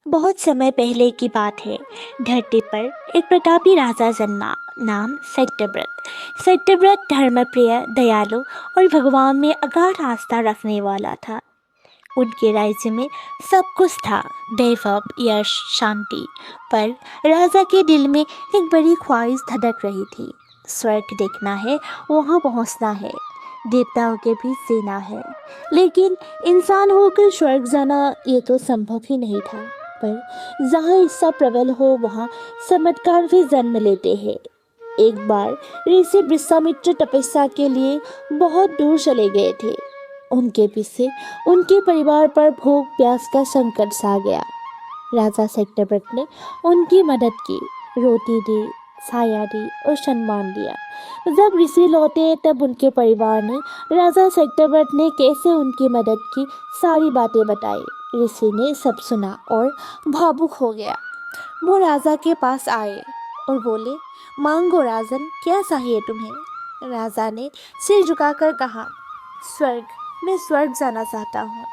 बहुत समय पहले की बात है। धरती पर एक प्रतापी राजा जन्मा, नाम सत्यव्रत। सत्यव्रत धर्मप्रिय, दयालु और भगवान में अगाध आस्था रखने वाला था। उनके राज्य में सब कुछ था, वैभव, यश, शांति। पर राजा के दिल में एक बड़ी ख्वाहिश धड़क रही थी। स्वर्ग देखना है, वहाँ पहुँचना है, देवताओं के बीच जीना है। लेकिन इंसान होकर स्वर्ग जाना ये तो संभव ही नहीं था। पर जहाँ इच्छा प्रबल हो वहाँ चमत्कार भी जन्म लेते हैं। एक बार ऋषि विश्वामित्र तपस्या के लिए बहुत दूर चले गए थे। उनके पीछे उनके परिवार पर भूख प्यास का संकट छा गया। राजा सत्यव्रत ने उनकी मदद की, रोटी दी, छाया दी और सम्मान दिया। जब ऋषि लौटे तब उनके परिवार ने राजा सत्यव्रत ने कैसे उनकी मदद की सारी बातें बताई। ऋषि ने सब सुना और भावुक हो गया। वो राजा के पास आए और बोले, मांगो राजन, क्या चाहिए तुम्हें? राजा ने सिर झुकाकर कहा, स्वर्ग, मैं स्वर्ग जाना चाहता हूँ।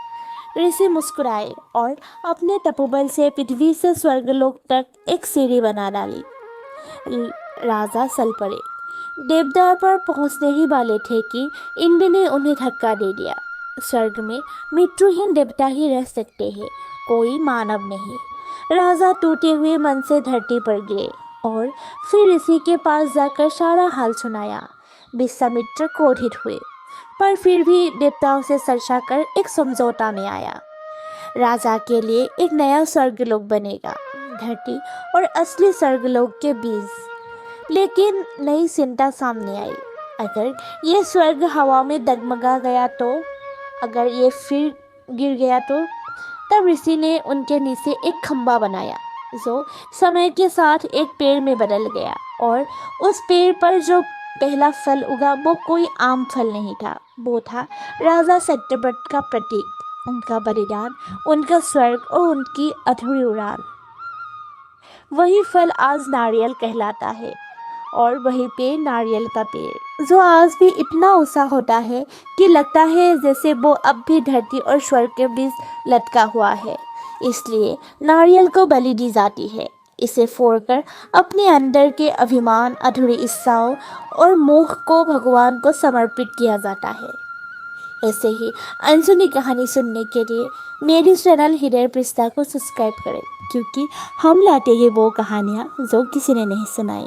ऋषि मुस्कुराए और अपने तपोबल से पृथ्वी से स्वर्गलोक तक एक सीढ़ी बना डाली। राजा चल पड़े। देवद्वार पर पहुंचने ही वाले थे कि इंद्र ने उन्हें धक्का दे दिया। स्वर्ग में मृत्युहीन देवता ही रह सकते हैं, कोई मानव नहीं। राजा टूटे हुए मन से धरती पर गिरे और फिर ऋषि के पास जाकर सारा हाल सुनाया। विश्वामित्र क्रोधित हुए, पर फिर भी देवताओं से चर्चा कर एक समझौता में आया। राजा के लिए एक नया स्वर्गलोक बनेगा, धरती और असली स्वर्गलोक के बीच। लेकिन नई चिंता सामने आई। अगर ये स्वर्ग हवा में डगमगा गया तो, अगर ये फिर गिर गया तो? तब ऋषि ने उनके नीचे एक खंभा बनाया जो समय के साथ एक पेड़ में बदल गया। और उस पेड़ पर जो पहला फल उगा वो कोई आम फल नहीं था, वो था राजा सत्यव्रत का प्रतीक, उनका बलिदान, उनका स्वर्ग और उनकी अधूरी उड़ान। वही फल आज नारियल कहलाता है और वही पेड़ नारियल का पेड़, जो आज भी इतना ऊंचा होता है कि लगता है जैसे वो अब भी धरती और स्वर्ग के बीच लटका हुआ है। इसलिए नारियल को बलि दी जाती है। इसे फोड़कर अपने अंदर के अभिमान, अधूरी इच्छाओं और मोह को भगवान को समर्पित किया जाता है। ऐसे ही अनसुनी कहानी सुनने के लिए मेरी चैनल हृदय पृष्ठा को सब्सक्राइब करें, क्योंकि हम लाते हैं वो कहानियाँ जो किसी ने नहीं सुनाई।